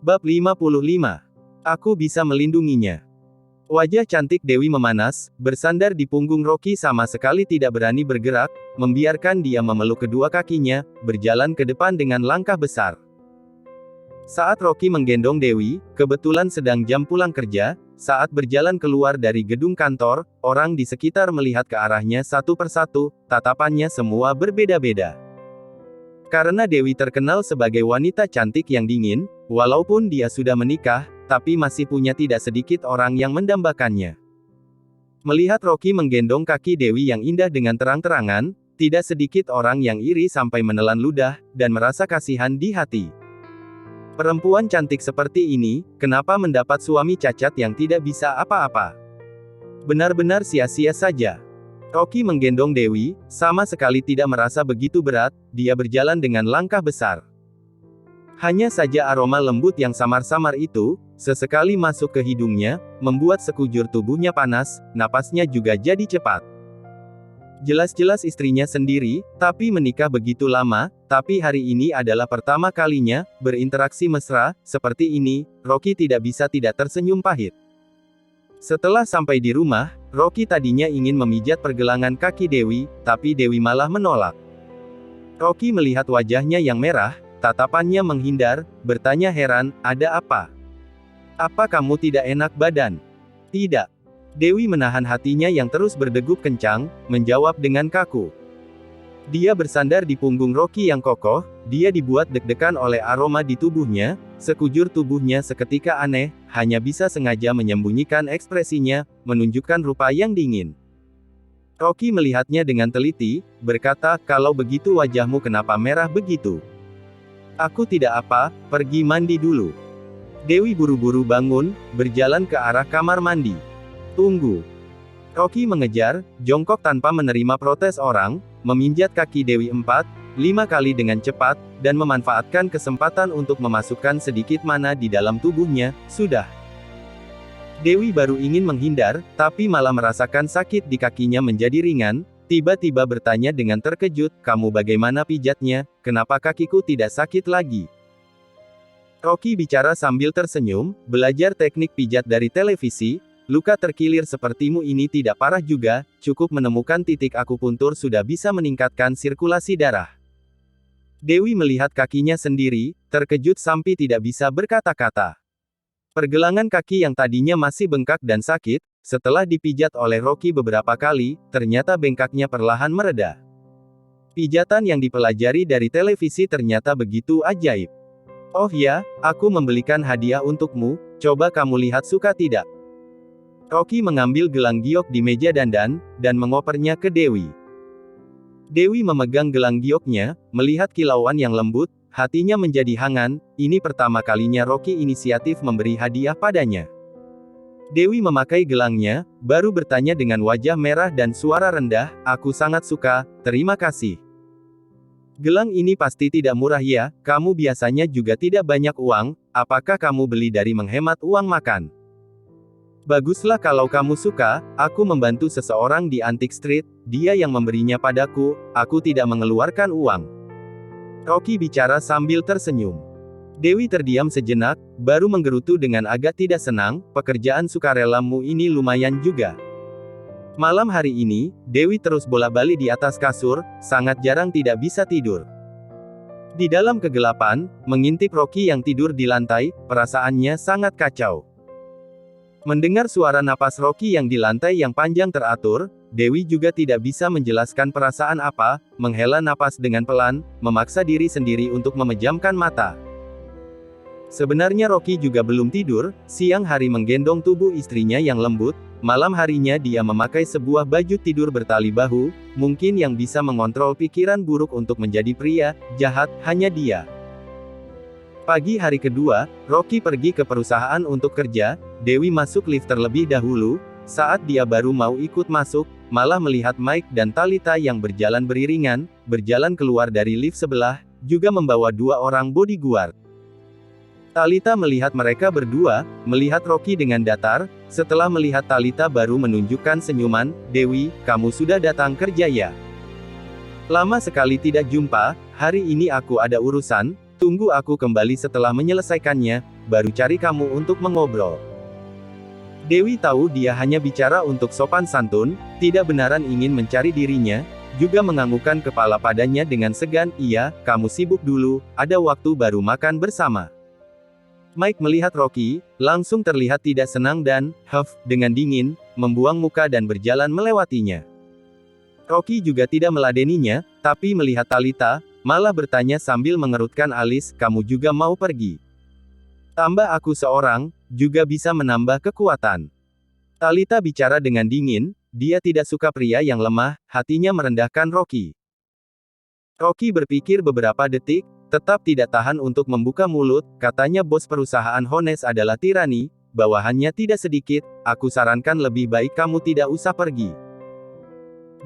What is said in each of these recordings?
Bab 55. Aku bisa melindunginya. Wajah cantik Dewi memanas, bersandar di punggung Rocky sama sekali tidak berani bergerak, membiarkan dia memeluk kedua kakinya, berjalan ke depan dengan langkah besar. Saat Rocky menggendong Dewi, kebetulan sedang jam pulang kerja, saat berjalan keluar dari gedung kantor, orang di sekitar melihat ke arahnya satu persatu, tatapannya semua berbeda-beda. Karena Dewi terkenal sebagai wanita cantik yang dingin, walaupun dia sudah menikah, tapi masih punya tidak sedikit orang yang mendambakannya. Melihat Rocky menggendong kaki Dewi yang indah dengan terang-terangan, tidak sedikit orang yang iri sampai menelan ludah, dan merasa kasihan di hati. Perempuan cantik seperti ini, kenapa mendapat suami cacat yang tidak bisa apa-apa? Benar-benar sia-sia saja. Rocky menggendong Dewi, sama sekali tidak merasa begitu berat, dia berjalan dengan langkah besar. Hanya saja aroma lembut yang samar-samar itu, sesekali masuk ke hidungnya, membuat sekujur tubuhnya panas, napasnya juga jadi cepat. Jelas-jelas istrinya sendiri, tapi menikah begitu lama, tapi hari ini adalah pertama kalinya, berinteraksi mesra, seperti ini, Rocky tidak bisa tidak tersenyum pahit. Setelah sampai di rumah, Rocky tadinya ingin memijat pergelangan kaki Dewi, tapi Dewi malah menolak. Rocky melihat wajahnya yang merah, tatapannya menghindar, bertanya heran, ada apa? Apa kamu tidak enak badan? Tidak. Dewi menahan hatinya yang terus berdegup kencang, menjawab dengan kaku. Dia bersandar di punggung Rocky yang kokoh, dia dibuat deg-degan oleh aroma di tubuhnya, sekujur tubuhnya seketika aneh, hanya bisa sengaja menyembunyikan ekspresinya, menunjukkan rupa yang dingin. Rocky melihatnya dengan teliti, berkata, kalau begitu wajahmu kenapa merah begitu? Aku tidak apa, pergi mandi dulu. Dewi buru-buru bangun, berjalan ke arah kamar mandi. Tunggu. Rocky mengejar, jongkok tanpa menerima protes orang, meminjat kaki Dewi 4-5 kali dengan cepat, dan memanfaatkan kesempatan untuk memasukkan sedikit mana di dalam tubuhnya, sudah. Dewi baru ingin menghindar, tapi malah merasakan sakit di kakinya menjadi ringan, tiba-tiba bertanya dengan terkejut, kamu bagaimana pijatnya, kenapa kakiku tidak sakit lagi? Rocky bicara sambil tersenyum, belajar teknik pijat dari televisi. Luka terkilir sepertimu ini tidak parah juga, cukup menemukan titik akupuntur sudah bisa meningkatkan sirkulasi darah. Dewi melihat kakinya sendiri, terkejut sampai tidak bisa berkata-kata. Pergelangan kaki yang tadinya masih bengkak dan sakit, setelah dipijat oleh Rocky beberapa kali, ternyata bengkaknya perlahan mereda. Pijatan yang dipelajari dari televisi ternyata begitu ajaib. Oh ya, aku membelikan hadiah untukmu, coba kamu lihat suka tidak? Rocky mengambil gelang giok di meja dandan, dan mengopernya ke Dewi. Dewi memegang gelang gioknya, melihat kilauan yang lembut, hatinya menjadi hangat, ini pertama kalinya Rocky inisiatif memberi hadiah padanya. Dewi memakai gelangnya, baru bertanya dengan wajah merah dan suara rendah, aku sangat suka, terima kasih. Gelang ini pasti tidak murah ya, kamu biasanya juga tidak banyak uang, apakah kamu beli dari menghemat uang makan? Baguslah kalau kamu suka, aku membantu seseorang di Antique Street, dia yang memberinya padaku, aku tidak mengeluarkan uang. Rocky bicara sambil tersenyum. Dewi terdiam sejenak, baru menggerutu dengan agak tidak senang, pekerjaan sukarelamu ini lumayan juga. Malam hari ini, Dewi terus bola-balik di atas kasur, sangat jarang tidak bisa tidur. Di dalam kegelapan, mengintip Rocky yang tidur di lantai, perasaannya sangat kacau. Mendengar suara napas Rocky yang di lantai yang panjang teratur, Dewi juga tidak bisa menjelaskan perasaan apa, menghela napas dengan pelan, memaksa diri sendiri untuk memejamkan mata. Sebenarnya Rocky juga belum tidur, siang hari menggendong tubuh istrinya yang lembut, malam harinya dia memakai sebuah baju tidur bertali bahu, mungkin yang bisa mengontrol pikiran buruk untuk menjadi pria jahat, hanya dia. Pagi hari kedua, Rocky pergi ke perusahaan untuk kerja, Dewi masuk lift terlebih dahulu, saat dia baru mau ikut masuk, malah melihat Mike dan Talita yang berjalan beriringan, berjalan keluar dari lift sebelah, juga membawa 2 orang bodyguard. Talita melihat mereka berdua, melihat Rocky dengan datar, setelah melihat Talita baru menunjukkan senyuman, Dewi, kamu sudah datang kerja ya? Lama sekali tidak jumpa, hari ini aku ada urusan, tunggu aku kembali setelah menyelesaikannya, baru cari kamu untuk mengobrol. Dewi tahu dia hanya bicara untuk sopan santun, tidak benaran ingin mencari dirinya, juga menganggukkan kepala padanya dengan segan. Iya, kamu sibuk dulu, ada waktu baru makan bersama. Mike melihat Rocky, langsung terlihat tidak senang dan, dengan dingin, membuang muka dan berjalan melewatinya. Rocky juga tidak meladeninya, tapi melihat Talita, malah bertanya sambil mengerutkan alis, kamu juga mau pergi? Tambah aku seorang, juga bisa menambah kekuatan. Talita bicara dengan dingin, dia tidak suka pria yang lemah, hatinya merendahkan Rocky. Rocky berpikir beberapa detik, tetap tidak tahan untuk membuka mulut, katanya bos perusahaan Honest adalah tirani, bawahannya tidak sedikit, aku sarankan lebih baik kamu tidak usah pergi.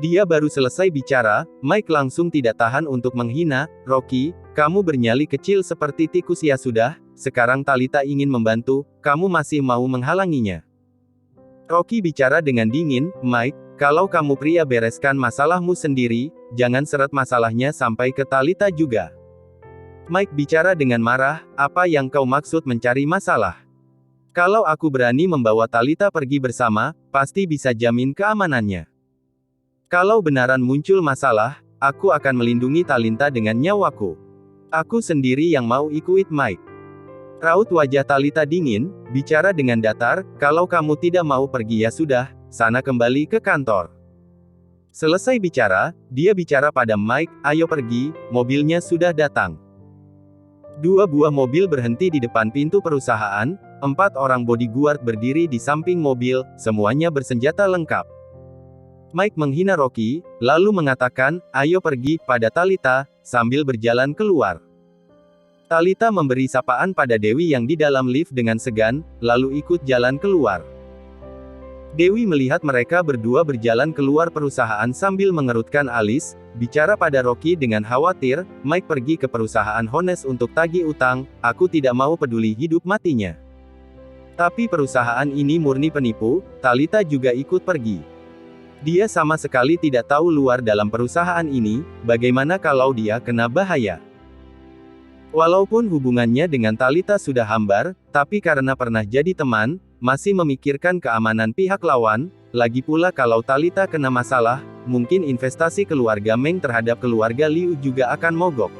Dia baru selesai bicara, Mike langsung tidak tahan untuk menghina, Rocky, kamu bernyali kecil seperti tikus ya sudah, sekarang Talita ingin membantu, kamu masih mau menghalanginya. Rocky bicara dengan dingin, Mike, kalau kamu pria bereskan masalahmu sendiri, jangan seret masalahnya sampai ke Talita juga. Mike bicara dengan marah, apa yang kau maksud mencari masalah? Kalau aku berani membawa Talita pergi bersama, pasti bisa jamin keamanannya. Kalau benaran muncul masalah, aku akan melindungi Talita dengan nyawaku. Aku sendiri yang mau ikut Mike. Raut wajah Talita dingin, bicara dengan datar, kalau kamu tidak mau pergi ya sudah, sana kembali ke kantor. Selesai bicara, dia bicara pada Mike, ayo pergi, mobilnya sudah datang. 2 buah mobil berhenti di depan pintu perusahaan, 4 orang bodyguard berdiri di samping mobil, semuanya bersenjata lengkap. Mike menghina Rocky, lalu mengatakan, ayo pergi, pada Talita, sambil berjalan keluar. Talita memberi sapaan pada Dewi yang di dalam lift dengan segan, lalu ikut jalan keluar. Dewi melihat mereka berdua berjalan keluar perusahaan sambil mengerutkan alis, bicara pada Rocky dengan khawatir, Mike pergi ke perusahaan Honest untuk tagih utang, aku tidak mau peduli hidup matinya. Tapi perusahaan ini murni penipu, Talita juga ikut pergi. Dia sama sekali tidak tahu luar dalam perusahaan ini, bagaimana kalau dia kena bahaya. Walaupun hubungannya dengan Talita sudah hambar, tapi karena pernah jadi teman, masih memikirkan keamanan pihak lawan, lagi pula kalau Talita kena masalah, mungkin investasi keluarga Meng terhadap keluarga Liu juga akan mogok.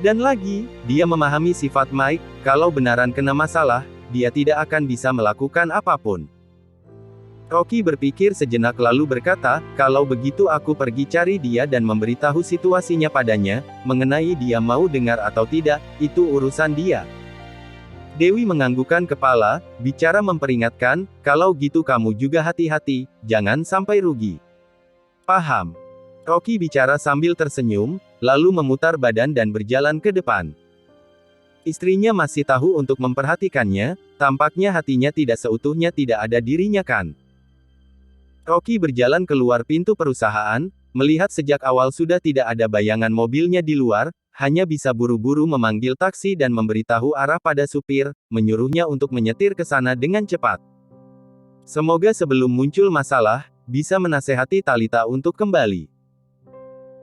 Dan lagi, dia memahami sifat Mike, kalau benaran kena masalah, dia tidak akan bisa melakukan apapun. Rocky berpikir sejenak lalu berkata, kalau begitu aku pergi cari dia dan memberitahu situasinya padanya, mengenai dia mau dengar atau tidak, itu urusan dia. Dewi menganggukkan kepala, bicara memperingatkan, kalau gitu kamu juga hati-hati, jangan sampai rugi. Paham. Rocky bicara sambil tersenyum, lalu memutar badan dan berjalan ke depan. Istrinya masih tahu untuk memperhatikannya, tampaknya hatinya tidak seutuhnya tidak ada dirinya kan. Rocky berjalan keluar pintu perusahaan, melihat sejak awal sudah tidak ada bayangan mobilnya di luar, hanya bisa buru-buru memanggil taksi dan memberitahu arah pada supir, menyuruhnya untuk menyetir ke sana dengan cepat. Semoga sebelum muncul masalah, bisa menasehati Talita untuk kembali.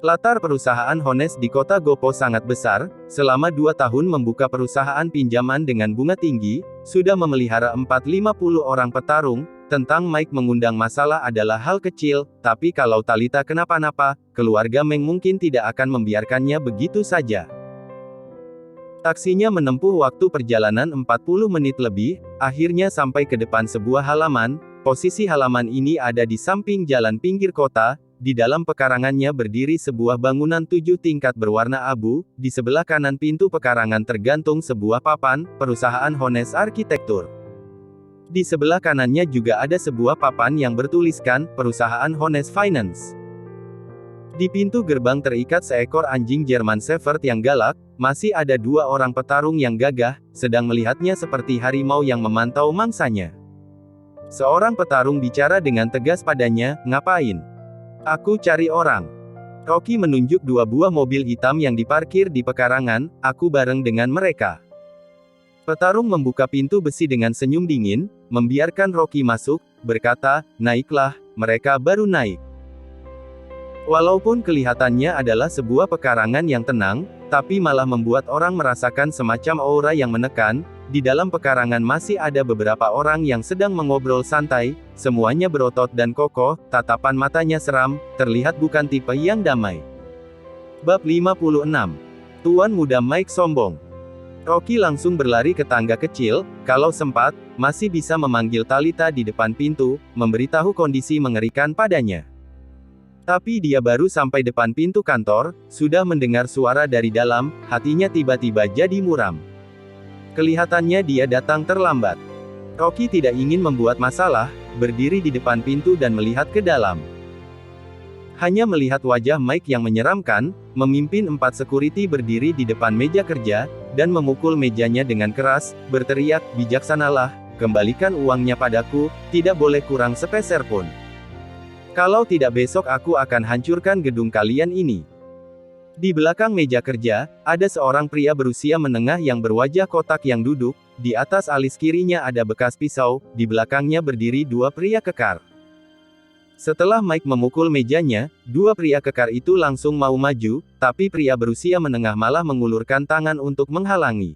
Latar perusahaan Honest di kota Gopo sangat besar, selama 2 tahun membuka perusahaan pinjaman dengan bunga tinggi, sudah memelihara 450 orang petarung. Tentang Mike mengundang masalah adalah hal kecil, tapi kalau Talita kenapa-napa, keluarga Meng mungkin tidak akan membiarkannya begitu saja. Taksinya menempuh waktu perjalanan 40 menit lebih, akhirnya sampai ke depan sebuah halaman, posisi halaman ini ada di samping jalan pinggir kota, di dalam pekarangannya berdiri sebuah bangunan 7 tingkat berwarna abu, di sebelah kanan pintu pekarangan tergantung sebuah papan, perusahaan Honest Arsitektur. Di sebelah kanannya juga ada sebuah papan yang bertuliskan, perusahaan Honest Finance. Di pintu gerbang terikat seekor anjing German Shepherd yang galak, masih ada 2 orang petarung yang gagah, sedang melihatnya seperti harimau yang memantau mangsanya. Seorang petarung bicara dengan tegas padanya, ngapain? Aku cari orang. Rocky menunjuk 2 buah mobil hitam yang diparkir di pekarangan, aku bareng dengan mereka. Petarung membuka pintu besi dengan senyum dingin, membiarkan Rocky masuk, berkata, naiklah, mereka baru naik. Walaupun kelihatannya adalah sebuah pekarangan yang tenang, tapi malah membuat orang merasakan semacam aura yang menekan. Di dalam pekarangan masih ada beberapa orang yang sedang mengobrol santai, semuanya berotot dan kokoh, tatapan matanya seram, terlihat bukan tipe yang damai. Bab 56. Tuan Muda Mike sombong. Rocky langsung berlari ke tangga kecil, kalau sempat, masih bisa memanggil Talita di depan pintu, memberitahu kondisi mengerikan padanya. Tapi dia baru sampai depan pintu kantor, sudah mendengar suara dari dalam, hatinya tiba-tiba jadi muram. Kelihatannya dia datang terlambat. Rocky tidak ingin membuat masalah, berdiri di depan pintu dan melihat ke dalam. Hanya melihat wajah Mike yang menyeramkan, memimpin 4 security berdiri di depan meja kerja, dan memukul mejanya dengan keras, berteriak, "Bijaksanalah, kembalikan uangnya padaku, tidak boleh kurang sepeser pun. Kalau tidak besok aku akan hancurkan gedung kalian ini." Di belakang meja kerja, ada seorang pria berusia menengah yang berwajah kotak yang duduk, di atas alis kirinya ada bekas pisau, di belakangnya berdiri 2 pria kekar. Setelah Mike memukul mejanya, 2 pria kekar itu langsung mau maju, tapi pria berusia menengah malah mengulurkan tangan untuk menghalangi.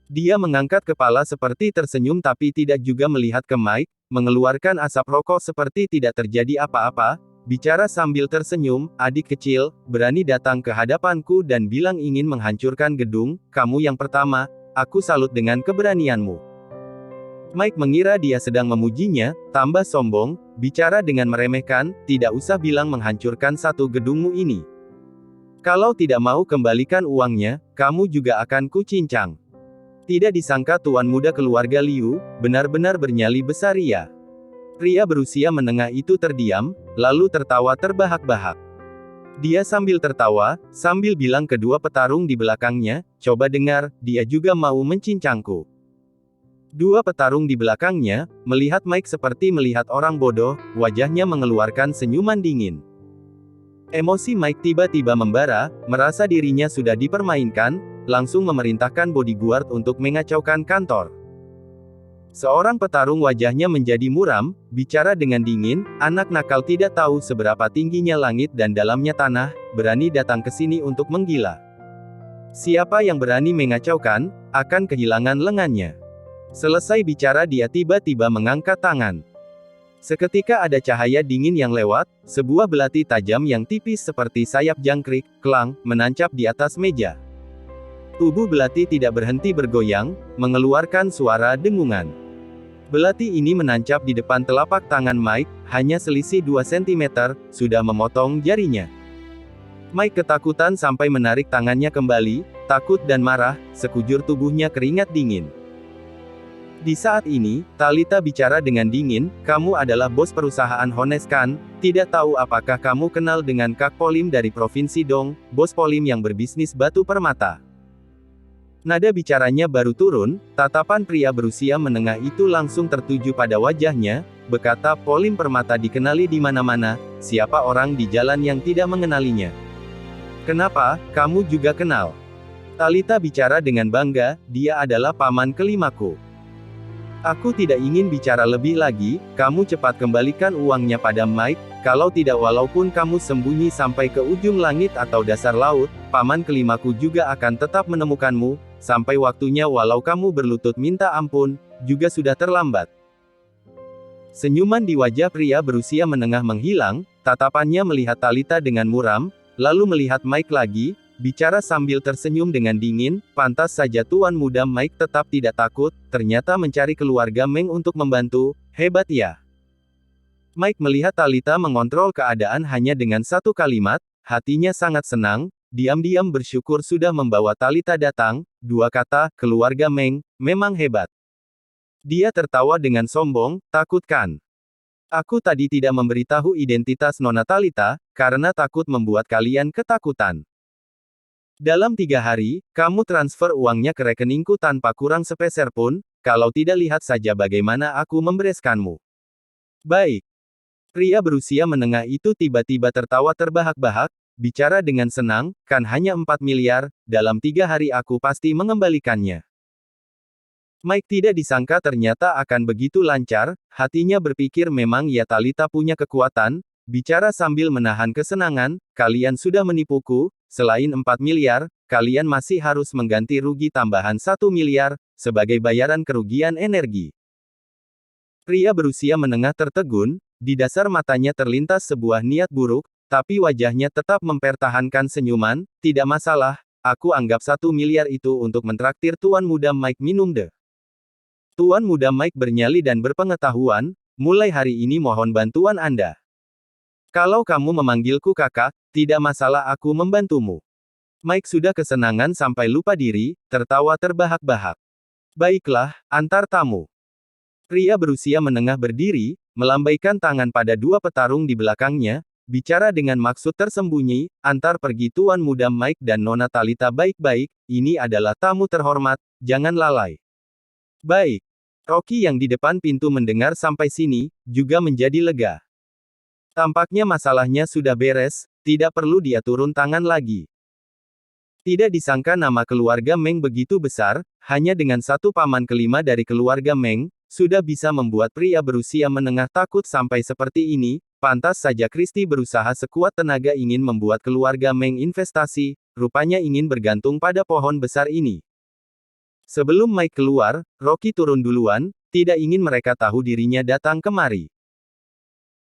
Dia mengangkat kepala seperti tersenyum tapi tidak juga melihat ke Mike, mengeluarkan asap rokok seperti tidak terjadi apa-apa, bicara sambil tersenyum, "Adik kecil, berani datang ke hadapanku dan bilang ingin menghancurkan gedung, kamu yang pertama, aku salut dengan keberanianmu." Mike mengira dia sedang memujinya, tambah sombong, bicara dengan meremehkan, "Tidak usah bilang menghancurkan satu gedungmu ini. Kalau tidak mau kembalikan uangnya, kamu juga akan kucincang." Tidak disangka tuan muda keluarga Liu, benar-benar bernyali besar ia. Pria berusia menengah itu terdiam, lalu tertawa terbahak-bahak. Dia sambil tertawa, sambil bilang ke 2 petarung di belakangnya, "Coba dengar, dia juga mau mencincangku." 2 petarung di belakangnya, melihat Mike seperti melihat orang bodoh, wajahnya mengeluarkan senyuman dingin. Emosi Mike tiba-tiba membara, merasa dirinya sudah dipermainkan, langsung memerintahkan bodyguard untuk mengacaukan kantor. Seorang petarung wajahnya menjadi muram, bicara dengan dingin, "Anak nakal tidak tahu seberapa tingginya langit dan dalamnya tanah, berani datang ke sini untuk menggila. Siapa yang berani mengacaukan, akan kehilangan lengannya." Selesai bicara dia tiba-tiba mengangkat tangan. Seketika ada cahaya dingin yang lewat, sebuah belati tajam yang tipis seperti sayap jangkrik, klang, menancap di atas meja. Tubuh belati tidak berhenti bergoyang, mengeluarkan suara dengungan. Belati ini menancap di depan telapak tangan Mike, hanya selisih 2 cm, sudah memotong jarinya. Mike ketakutan sampai menarik tangannya kembali, takut dan marah, sekujur tubuhnya keringat dingin. Di saat ini, Talita bicara dengan dingin, "Kamu adalah bos perusahaan Honest kan? Tidak tahu apakah kamu kenal dengan Kak Polim dari Provinsi Dong, bos Polim yang berbisnis batu permata?" Nada bicaranya baru turun, tatapan pria berusia menengah itu langsung tertuju pada wajahnya, berkata, "Polim Permata dikenali di mana-mana, siapa orang di jalan yang tidak mengenalinya? Kenapa, kamu juga kenal?" Talita bicara dengan bangga, "Dia adalah paman kelimaku. Aku tidak ingin bicara lebih lagi, kamu cepat kembalikan uangnya pada Mike, kalau tidak walaupun kamu sembunyi sampai ke ujung langit atau dasar laut, paman kelimaku juga akan tetap menemukanmu, sampai waktunya walau kamu berlutut minta ampun, juga sudah terlambat." Senyuman di wajah pria berusia menengah menghilang, tatapannya melihat Talita dengan muram, lalu melihat Mike lagi, bicara sambil tersenyum dengan dingin, "Pantas saja tuan muda Mike tetap tidak takut, ternyata mencari keluarga Meng untuk membantu, hebat ya." Mike melihat Talita mengontrol keadaan hanya dengan 1 kalimat, hatinya sangat senang, diam-diam bersyukur sudah membawa Talita datang, 2 kata, "Keluarga Meng, memang hebat." Dia tertawa dengan sombong, "Takut kan? Aku tadi tidak memberitahu identitas Nona Talita, karena takut membuat kalian ketakutan. Dalam 3 hari, kamu transfer uangnya ke rekeningku tanpa kurang sepeser pun, kalau tidak lihat saja bagaimana aku membereskanmu." "Baik." Pria berusia menengah itu tiba-tiba tertawa terbahak-bahak, bicara dengan senang, "Kan hanya 4 miliar, dalam 3 hari aku pasti mengembalikannya." Mike tidak disangka ternyata akan begitu lancar, hatinya berpikir memang ya Talita punya kekuatan, bicara sambil menahan kesenangan, kalian sudah menipuku, selain 4 miliar, kalian masih harus mengganti rugi tambahan 1 miliar, sebagai bayaran kerugian energi. Pria berusia menengah tertegun, di dasar matanya terlintas sebuah niat buruk, tapi wajahnya tetap mempertahankan senyuman. Tidak masalah, aku anggap 1 miliar itu untuk mentraktir Tuan Muda Mike minum deh. Tuan Muda Mike bernyali dan berpengetahuan, mulai hari ini mohon bantuan Anda. Kalau kamu memanggilku kakak, tidak masalah aku membantumu. Mike sudah kesenangan sampai lupa diri, tertawa terbahak-bahak. Baiklah, antar tamu. Pria berusia menengah berdiri, melambaikan tangan pada dua petarung di belakangnya, bicara dengan maksud tersembunyi, antar pergi Tuan Muda Mike dan Nona Talita baik-baik, ini adalah tamu terhormat, jangan lalai. Baik. Rocky yang di depan pintu mendengar sampai sini, juga menjadi lega. Tampaknya masalahnya sudah beres, tidak perlu dia turun tangan lagi. Tidak disangka nama keluarga Meng begitu besar, hanya dengan satu paman kelima dari keluarga Meng, sudah bisa membuat pria berusia menengah takut sampai seperti ini. Pantas saja Christie berusaha sekuat tenaga ingin membuat keluarga Meng investasi, rupanya ingin bergantung pada pohon besar ini. Sebelum Mike keluar, Rocky turun duluan, tidak ingin mereka tahu dirinya datang kemari.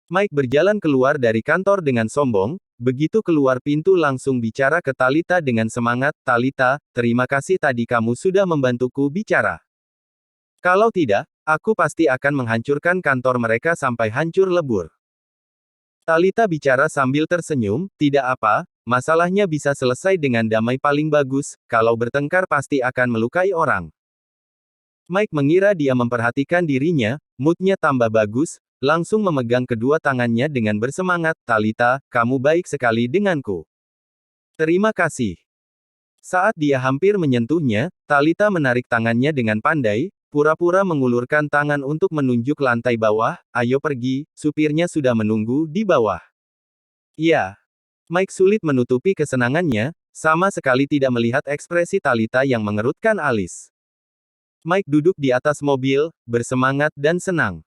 Mike berjalan keluar dari kantor dengan sombong, begitu keluar pintu langsung bicara ke Talita dengan semangat, Talita, terima kasih tadi kamu sudah membantuku bicara. Kalau tidak, aku pasti akan menghancurkan kantor mereka sampai hancur lebur. Talita bicara sambil tersenyum, tidak apa, masalahnya bisa selesai dengan damai paling bagus, kalau bertengkar pasti akan melukai orang. Mike mengira dia memperhatikan dirinya, moodnya tambah bagus, langsung memegang kedua tangannya dengan bersemangat, Talita, kamu baik sekali denganku. Terima kasih. Saat dia hampir menyentuhnya, Talita menarik tangannya dengan pandai, pura-pura mengulurkan tangan untuk menunjuk lantai bawah, ayo pergi, supirnya sudah menunggu di bawah. Iya. Mike sulit menutupi kesenangannya, sama sekali tidak melihat ekspresi Talita yang mengerutkan alis. Mike duduk di atas mobil, bersemangat dan senang.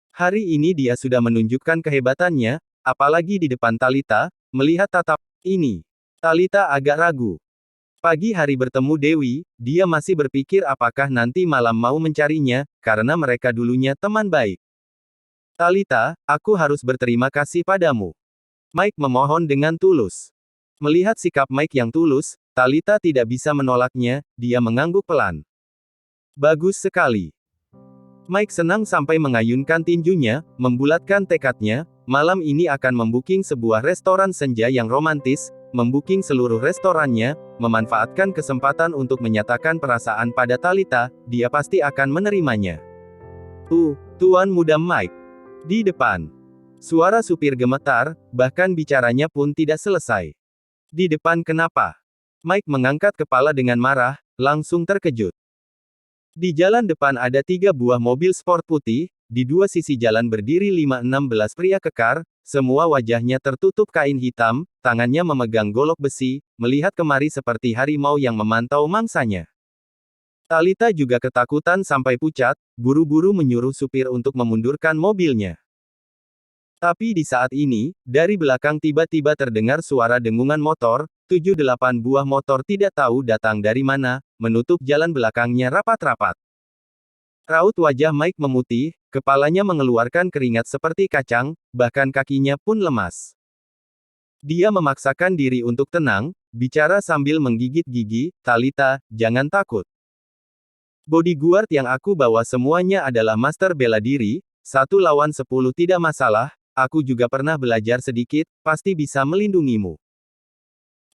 Hari ini dia sudah menunjukkan kehebatannya, apalagi di depan Talita, melihat tatap ini. Talita agak ragu. Pagi hari bertemu Dewi, dia masih berpikir apakah nanti malam mau mencarinya, karena mereka dulunya teman baik. Talita, aku harus berterima kasih padamu. Mike memohon dengan tulus. Melihat sikap Mike yang tulus, Talita tidak bisa menolaknya, dia mengangguk pelan. Bagus sekali. Mike senang sampai mengayunkan tinjunya, membulatkan tekadnya, malam ini akan membuking sebuah restoran senja yang romantis, membuking seluruh restorannya, memanfaatkan kesempatan untuk menyatakan perasaan pada Talita, dia pasti akan menerimanya. Tuan Muda Mike. Di depan. Suara supir gemetar, bahkan bicaranya pun tidak selesai. Di depan kenapa? Mike mengangkat kepala dengan marah, langsung terkejut. Di jalan depan ada 3 buah mobil sport putih, di dua sisi jalan berdiri 5-16 pria kekar, semua wajahnya tertutup kain hitam, tangannya memegang golok besi, melihat kemari seperti harimau yang memantau mangsanya. Talita juga ketakutan sampai pucat, buru-buru menyuruh supir untuk memundurkan mobilnya. Tapi di saat ini, dari belakang tiba-tiba terdengar suara dengungan motor, 7-8 buah motor tidak tahu datang dari mana, menutup jalan belakangnya rapat-rapat. Raut wajah Mike memutih, kepalanya mengeluarkan keringat seperti kacang, bahkan kakinya pun lemas. Dia memaksakan diri untuk tenang, bicara sambil menggigit gigi, Talita, jangan takut. Bodyguard yang aku bawa semuanya adalah master bela diri, 1 lawan 10 tidak masalah, aku juga pernah belajar sedikit, pasti bisa melindungimu.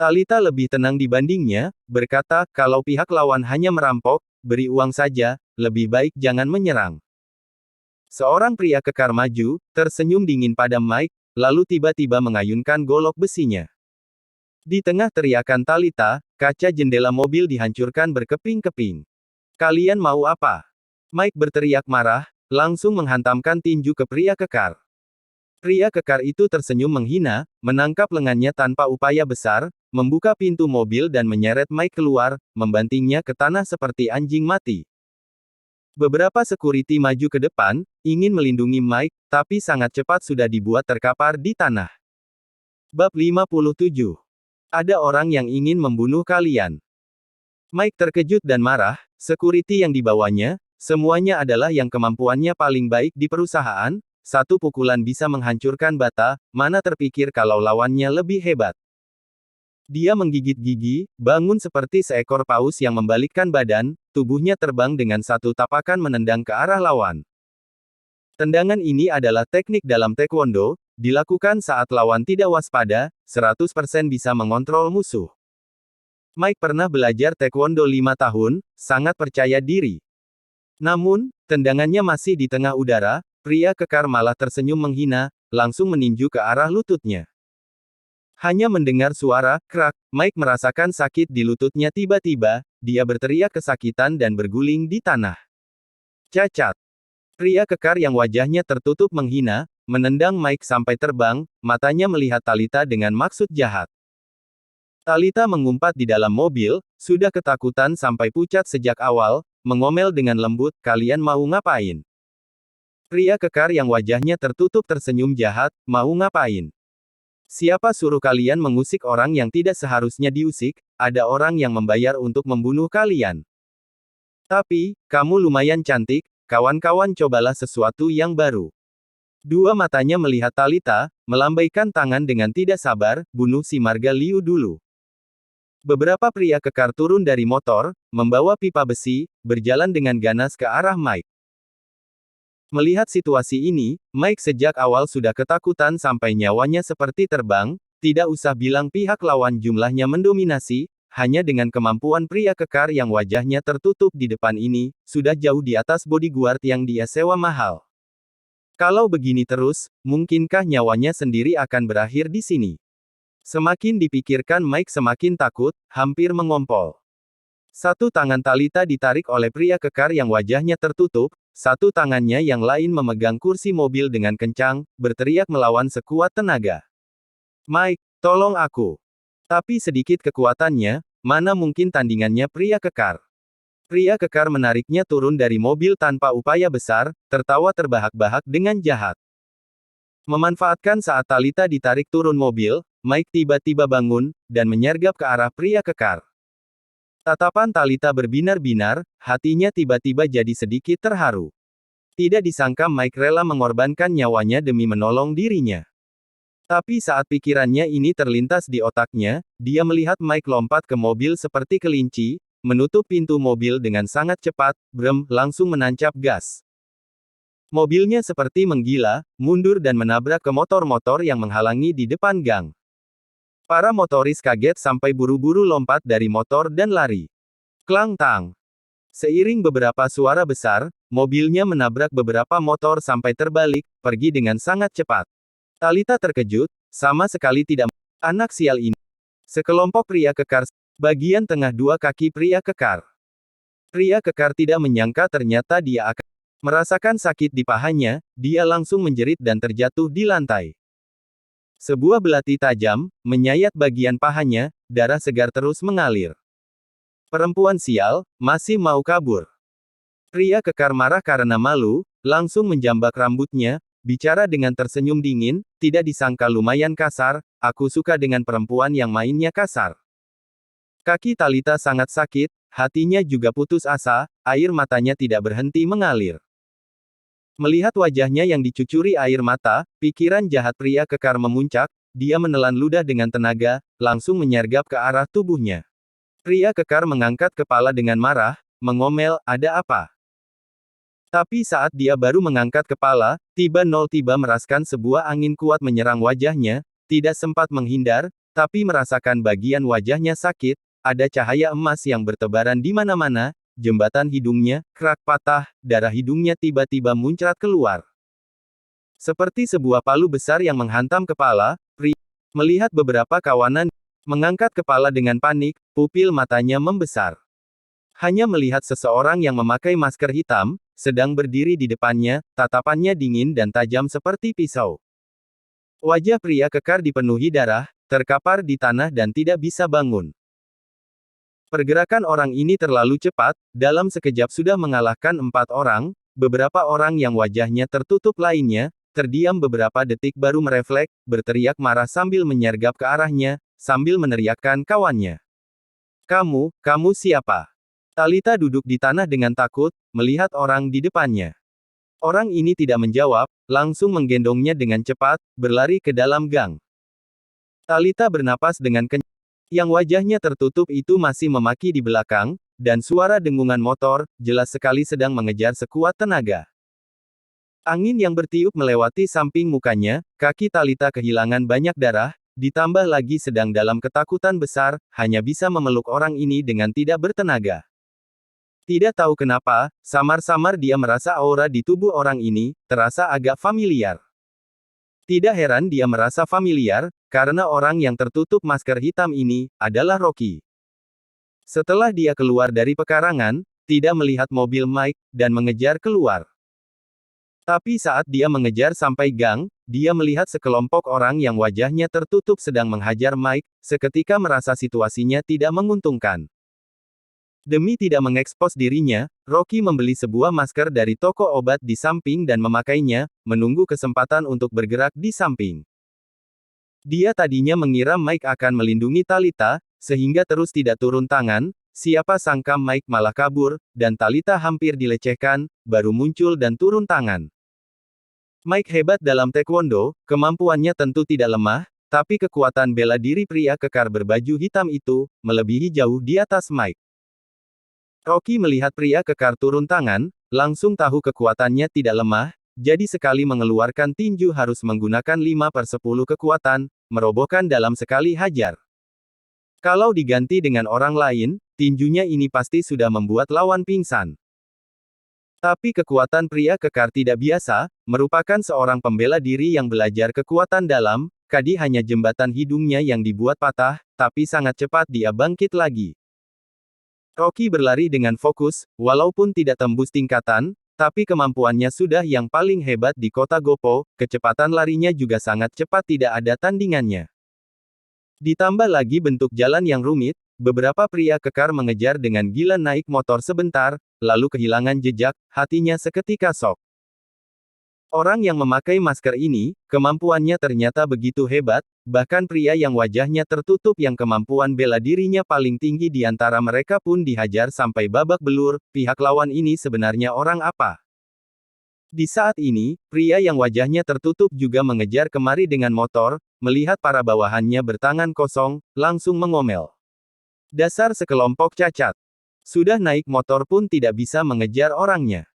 Talita lebih tenang dibandingnya, berkata, kalau pihak lawan hanya merampok, beri uang saja, lebih baik jangan menyerang. Seorang pria kekar maju, tersenyum dingin pada Mike, lalu tiba-tiba mengayunkan golok besinya. Di tengah teriakan Talita, kaca jendela mobil dihancurkan berkeping-keping. Kalian mau apa? Mike berteriak marah, langsung menghantamkan tinju ke pria kekar. Pria kekar itu tersenyum menghina, menangkap lengannya tanpa upaya besar, membuka pintu mobil dan menyeret Mike keluar, membantingnya ke tanah seperti anjing mati. Beberapa security maju ke depan, ingin melindungi Mike, tapi sangat cepat sudah dibuat terkapar di tanah. Bab 57. Ada orang yang ingin membunuh kalian. Mike terkejut dan marah, security yang dibawanya, semuanya adalah yang kemampuannya paling baik di perusahaan, satu pukulan bisa menghancurkan bata, mana terpikir kalau lawannya lebih hebat. Dia menggigit gigi, bangun seperti seekor paus yang membalikkan badan, tubuhnya terbang dengan satu tapakan menendang ke arah lawan. Tendangan ini adalah teknik dalam taekwondo, dilakukan saat lawan tidak waspada, 100% bisa mengontrol musuh. Mike pernah belajar taekwondo 5 tahun, sangat percaya diri. Namun, tendangannya masih di tengah udara, pria kekar malah tersenyum menghina, langsung meninju ke arah lututnya. Hanya mendengar suara krak, Mike merasakan sakit di lututnya tiba-tiba, dia berteriak kesakitan dan berguling di tanah. Cacat. Pria kekar yang wajahnya tertutup menghina, menendang Mike sampai terbang, matanya melihat Talita dengan maksud jahat. Talita mengumpat di dalam mobil, sudah ketakutan sampai pucat sejak awal, mengomel dengan lembut, "Kalian mau ngapain?" Pria kekar yang wajahnya tertutup tersenyum jahat, "Mau ngapain? Siapa suruh kalian mengusik orang yang tidak seharusnya diusik? Ada orang yang membayar untuk membunuh kalian. Tapi, kamu lumayan cantik, kawan-kawan cobalah sesuatu yang baru." Dua matanya melihat Talita, melambaikan tangan dengan tidak sabar, "Bunuh si Marga Liu dulu." Beberapa pria kekar turun dari motor, membawa pipa besi, berjalan dengan ganas ke arah Mike. Melihat situasi ini, Mike sejak awal sudah ketakutan sampai nyawanya seperti terbang, tidak usah bilang pihak lawan jumlahnya mendominasi, hanya dengan kemampuan pria kekar yang wajahnya tertutup di depan ini, sudah jauh di atas bodyguard yang dia sewa mahal. Kalau begini terus, mungkinkah nyawanya sendiri akan berakhir di sini? Semakin dipikirkan Mike semakin takut, hampir mengompol. Satu tangan Talita ditarik oleh pria kekar yang wajahnya tertutup, satu tangannya yang lain memegang kursi mobil dengan kencang, berteriak melawan sekuat tenaga. "Mike, tolong aku." Tapi sedikit kekuatannya, mana mungkin tandingannya pria kekar. Pria kekar menariknya turun dari mobil tanpa upaya besar, tertawa terbahak-bahak dengan jahat. Memanfaatkan saat Talita ditarik turun mobil, Mike tiba-tiba bangun, dan menyergap ke arah pria kekar. Tatapan Talita berbinar-binar, hatinya tiba-tiba jadi sedikit terharu. Tidak disangka Mike rela mengorbankan nyawanya demi menolong dirinya. Tapi saat pikirannya ini terlintas di otaknya, dia melihat Mike lompat ke mobil seperti kelinci, menutup pintu mobil dengan sangat cepat, langsung menancap gas. Mobilnya seperti menggila, mundur dan menabrak ke motor-motor yang menghalangi di depan gang. Para motoris kaget sampai buru-buru lompat dari motor dan lari. Klang tang. Seiring beberapa suara besar, mobilnya menabrak beberapa motor sampai terbalik, pergi dengan sangat cepat. Talita terkejut, sama sekali tidak. Anak sial ini. Sekelompok pria kekar. Bagian tengah dua kaki pria kekar. Pria kekar tidak menyangka ternyata dia akan merasakan sakit di pahanya, dia langsung menjerit dan terjatuh di lantai. Sebuah belati tajam, menyayat bagian pahanya, darah segar terus mengalir. Perempuan sial, masih mau kabur. Pria kekar marah karena malu, langsung menjambak rambutnya, bicara dengan tersenyum dingin, "Tidak disangka lumayan kasar, aku suka dengan perempuan yang mainnya kasar." Kaki Talita sangat sakit, hatinya juga putus asa, air matanya tidak berhenti mengalir. Melihat wajahnya yang dicucuri air mata, pikiran jahat pria kekar memuncak, dia menelan ludah dengan tenaga, langsung menyergap ke arah tubuhnya. Pria kekar mengangkat kepala dengan marah, mengomel, "Ada apa?" Tapi saat dia baru mengangkat kepala, tiba-tiba merasakan sebuah angin kuat menyerang wajahnya, tidak sempat menghindar, tapi merasakan bagian wajahnya sakit, ada cahaya emas yang bertebaran di mana-mana, jembatan hidungnya, kerak patah, darah hidungnya tiba-tiba muncrat keluar. Seperti sebuah palu besar yang menghantam kepala, pria melihat beberapa kawanan, mengangkat kepala dengan panik, pupil matanya membesar. Hanya melihat seseorang yang memakai masker hitam, sedang berdiri di depannya, tatapannya dingin dan tajam seperti pisau. Wajah pria kekar dipenuhi darah, terkapar di tanah dan tidak bisa bangun. Pergerakan orang ini terlalu cepat, dalam sekejap sudah mengalahkan 4 orang, beberapa orang yang wajahnya tertutup lainnya, terdiam beberapa detik baru merefleks, berteriak marah sambil menyergap ke arahnya, sambil meneriakkan kawannya. Kamu siapa? Talita duduk di tanah dengan takut, melihat orang di depannya. Orang ini tidak menjawab, langsung menggendongnya dengan cepat, berlari ke dalam gang. Talita bernapas dengan kencang. Yang wajahnya tertutup itu masih memaki di belakang, dan suara dengungan motor, jelas sekali sedang mengejar sekuat tenaga. Angin yang bertiup melewati samping mukanya, kaki Talita kehilangan banyak darah, ditambah lagi sedang dalam ketakutan besar, hanya bisa memeluk orang ini dengan tidak bertenaga. Tidak tahu kenapa, samar-samar dia merasa aura di tubuh orang ini, terasa agak familiar. Tidak heran dia merasa familiar, karena orang yang tertutup masker hitam ini, adalah Rocky. Setelah dia keluar dari pekarangan, tidak melihat mobil Mike, dan mengejar keluar. Tapi saat dia mengejar sampai gang, dia melihat sekelompok orang yang wajahnya tertutup sedang menghajar Mike, seketika merasa situasinya tidak menguntungkan. Demi tidak mengekspos dirinya, Rocky membeli sebuah masker dari toko obat di samping dan memakainya, menunggu kesempatan untuk bergerak di samping. Dia tadinya mengira Mike akan melindungi Talita, sehingga terus tidak turun tangan, siapa sangka Mike malah kabur, dan Talita hampir dilecehkan, baru muncul dan turun tangan. Mike hebat dalam taekwondo, kemampuannya tentu tidak lemah, tapi kekuatan bela diri pria kekar berbaju hitam itu, melebihi jauh di atas Mike. Rocky melihat pria kekar turun tangan, langsung tahu kekuatannya tidak lemah, jadi sekali mengeluarkan tinju harus menggunakan 5/10 kekuatan, merobohkan dalam sekali hajar. Kalau diganti dengan orang lain, tinjunya ini pasti sudah membuat lawan pingsan. Tapi kekuatan pria kekar tidak biasa, merupakan seorang pembela diri yang belajar kekuatan dalam, kadi hanya jembatan hidungnya yang dibuat patah, tapi sangat cepat dia bangkit lagi. Rocky berlari dengan fokus, walaupun tidak tembus tingkatan, tapi kemampuannya sudah yang paling hebat di kota Gopo, kecepatan larinya juga sangat cepat tidak ada tandingannya. Ditambah lagi bentuk jalan yang rumit, beberapa pria kekar mengejar dengan gila naik motor sebentar, lalu kehilangan jejak, hatinya seketika shock. Orang yang memakai masker ini, kemampuannya ternyata begitu hebat, bahkan pria yang wajahnya tertutup yang kemampuan bela dirinya paling tinggi di antara mereka pun dihajar sampai babak belur, pihak lawan ini sebenarnya orang apa? Di saat ini, pria yang wajahnya tertutup juga mengejar kemari dengan motor, melihat para bawahannya bertangan kosong, langsung mengomel. Dasar sekelompok cacat. Sudah naik motor pun tidak bisa mengejar orangnya.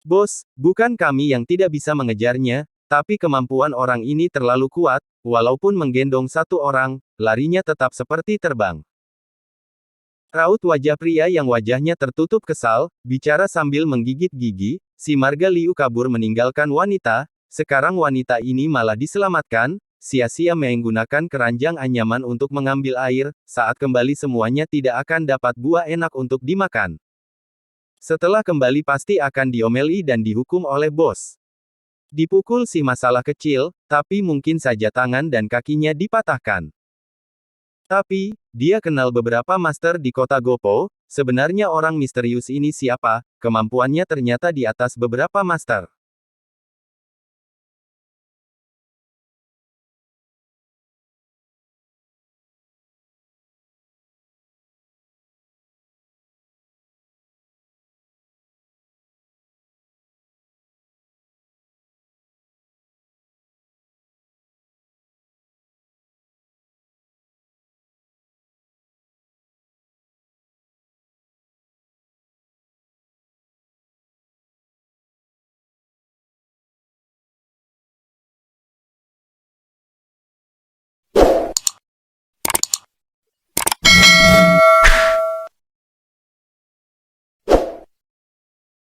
Bos, bukan kami yang tidak bisa mengejarnya, tapi kemampuan orang ini terlalu kuat, walaupun menggendong satu orang, larinya tetap seperti terbang. Raut wajah pria yang wajahnya tertutup kesal, bicara sambil menggigit gigi, si Marga Liu kabur meninggalkan wanita, sekarang wanita ini malah diselamatkan, sia-sia menggunakan keranjang anyaman untuk mengambil air, saat kembali semuanya tidak akan dapat buah enak untuk dimakan. Setelah kembali pasti akan diomeli dan dihukum oleh bos. Dipukul sih masalah kecil, tapi mungkin saja tangan dan kakinya dipatahkan. Tapi, dia kenal beberapa master di kota Gopo, sebenarnya orang misterius ini siapa, kemampuannya ternyata di atas beberapa master.